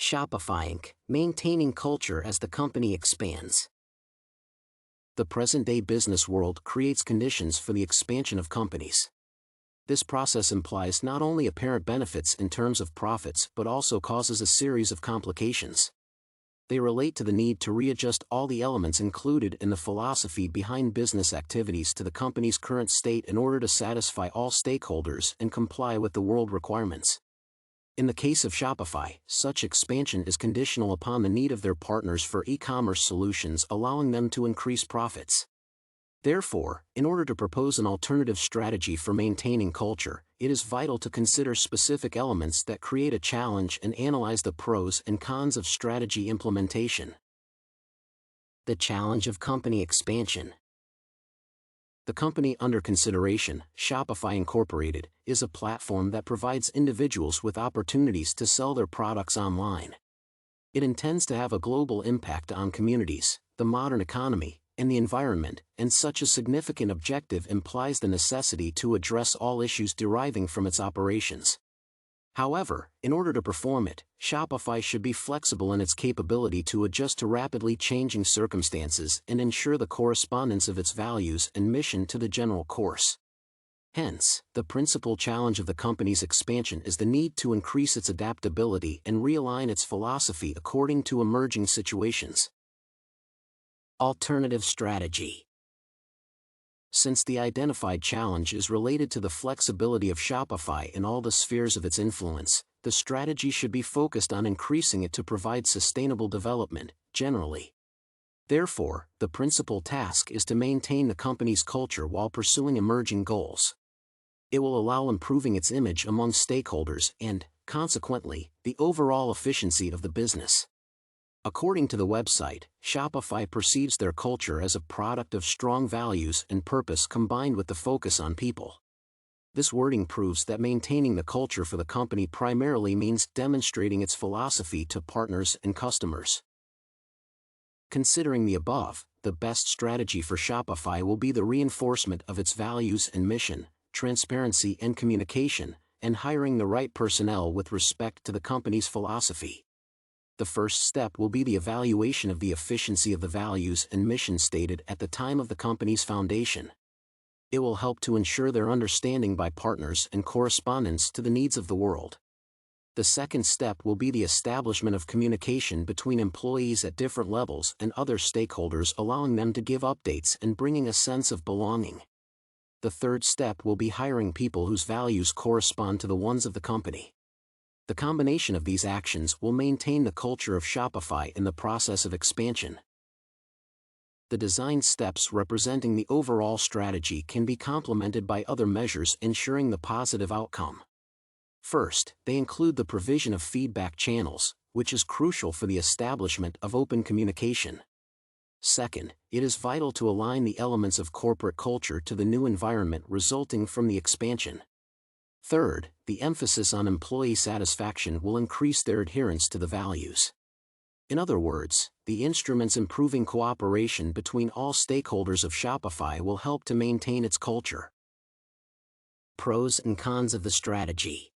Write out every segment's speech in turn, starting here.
Shopify Inc., maintaining culture as the company expands. The present-day business world creates conditions for the expansion of companies. This process implies not only apparent benefits in terms of profits but also causes a series of complications. They relate to the need to readjust all the elements included in the philosophy behind business activities to the company's current state in order to satisfy all stakeholders and comply with the world requirements. In the case of Shopify, such expansion is conditional upon the need of their partners for e-commerce solutions, allowing them to increase profits. Therefore, in order to propose an alternative strategy for maintaining culture, it is vital to consider specific elements that create a challenge and analyze the pros and cons of strategy implementation. The challenge of company expansion. The company under consideration, Shopify Incorporated, is a platform that provides individuals with opportunities to sell their products online. It intends to have a global impact on communities, the modern economy, and the environment, and such a significant objective implies the necessity to address all issues deriving from its operations. However, in order to perform it, Shopify should be flexible in its capability to adjust to rapidly changing circumstances and ensure the correspondence of its values and mission to the general course. Hence, the principal challenge of the company's expansion is the need to increase its adaptability and realign its philosophy according to emerging situations. Alternative strategy. Since the identified challenge is related to the flexibility of Shopify in all the spheres of its influence, the strategy should be focused on increasing it to provide sustainable development, generally. Therefore, the principal task is to maintain the company's culture while pursuing emerging goals. It will allow improving its image among stakeholders and, consequently, the overall efficiency of the business. According to the website, Shopify perceives their culture as a product of strong values and purpose combined with the focus on people. This wording proves that maintaining the culture for the company primarily means demonstrating its philosophy to partners and customers. Considering the above, the best strategy for Shopify will be the reinforcement of its values and mission, transparency and communication, and hiring the right personnel with respect to the company's philosophy. The first step will be the evaluation of the efficiency of the values and mission stated at the time of the company's foundation. It will help to ensure their understanding by partners and correspondence to the needs of the world. The second step will be the establishment of communication between employees at different levels and other stakeholders, allowing them to give updates and bringing a sense of belonging. The third step will be hiring people whose values correspond to the ones of the company. The combination of these actions will maintain the culture of Shopify in the process of expansion. The design steps representing the overall strategy can be complemented by other measures ensuring the positive outcome. First, they include the provision of feedback channels, which is crucial for the establishment of open communication. Second, it is vital to align the elements of corporate culture to the new environment resulting from the expansion. Third, the emphasis on employee satisfaction will increase their adherence to the values. In other words, the instruments improving cooperation between all stakeholders of Shopify will help to maintain its culture. Pros and cons of the strategy.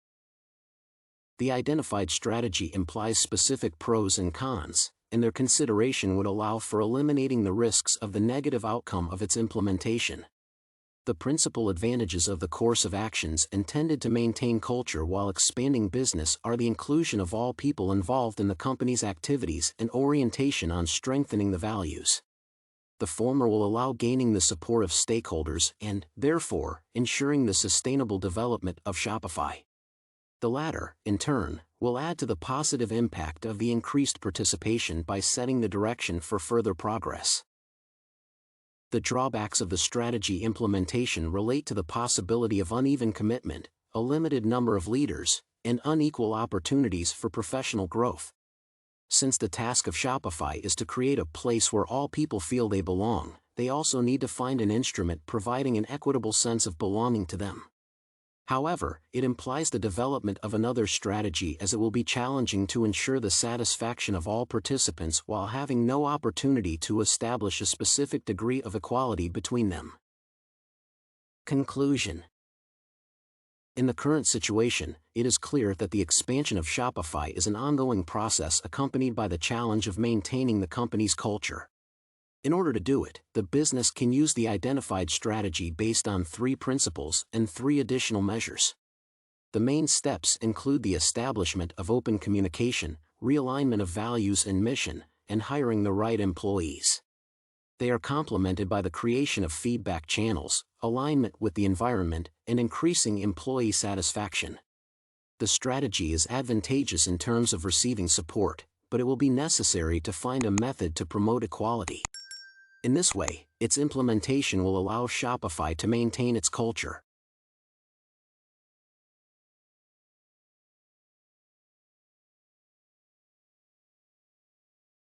The identified strategy implies specific pros and cons, and their consideration would allow for eliminating the risks of the negative outcome of its implementation. The principal advantages of the course of actions intended to maintain culture while expanding business are the inclusion of all people involved in the company's activities and orientation on strengthening the values. The former will allow gaining the support of stakeholders and, therefore, ensuring the sustainable development of Shopify. The latter, in turn, will add to the positive impact of the increased participation by setting the direction for further progress. The drawbacks of the strategy implementation relate to the possibility of uneven commitment, a limited number of leaders, and unequal opportunities for professional growth. Since the task of Shopify is to create a place where all people feel they belong, they also need to find an instrument providing an equitable sense of belonging to them. However, it implies the development of another strategy, as it will be challenging to ensure the satisfaction of all participants while having no opportunity to establish a specific degree of equality between them. Conclusion. In the current situation, it is clear that the expansion of Shopify is an ongoing process accompanied by the challenge of maintaining the company's culture. In order to do it, the business can use the identified strategy based on 3 principles and 3 additional measures. The main steps include the establishment of open communication, realignment of values and mission, and hiring the right employees. They are complemented by the creation of feedback channels, alignment with the environment, and increasing employee satisfaction. The strategy is advantageous in terms of receiving support, but it will be necessary to find a method to promote equality. In this way, its implementation will allow Shopify to maintain its culture.